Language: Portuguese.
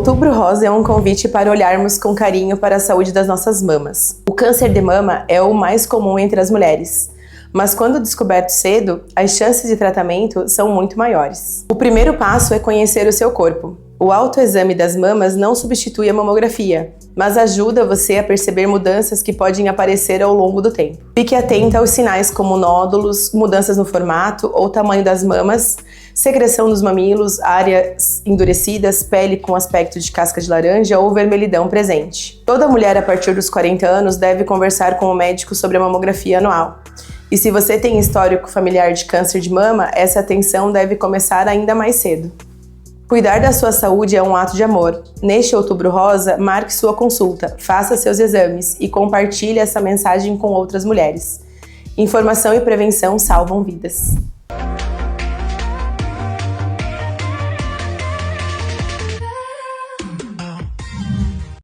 Outubro Rosa é um convite para olharmos com carinho para a saúde das nossas mamas. O câncer de mama é o mais comum entre as mulheres, mas quando descoberto cedo, as chances de tratamento são muito maiores. O primeiro passo é conhecer o seu corpo. O autoexame das mamas não substitui a mamografia, mas ajuda você a perceber mudanças que podem aparecer ao longo do tempo. Fique atenta aos sinais como nódulos, mudanças no formato ou tamanho das mamas, secreção nos mamilos, áreas endurecidas, pele com aspecto de casca de laranja ou vermelhidão presente. Toda mulher a partir dos 40 anos deve conversar com o médico sobre a mamografia anual. E se você tem histórico familiar de câncer de mama, essa atenção deve começar ainda mais cedo. Cuidar da sua saúde é um ato de amor. Neste Outubro Rosa, marque sua consulta, faça seus exames e compartilhe essa mensagem com outras mulheres. Informação e prevenção salvam vidas.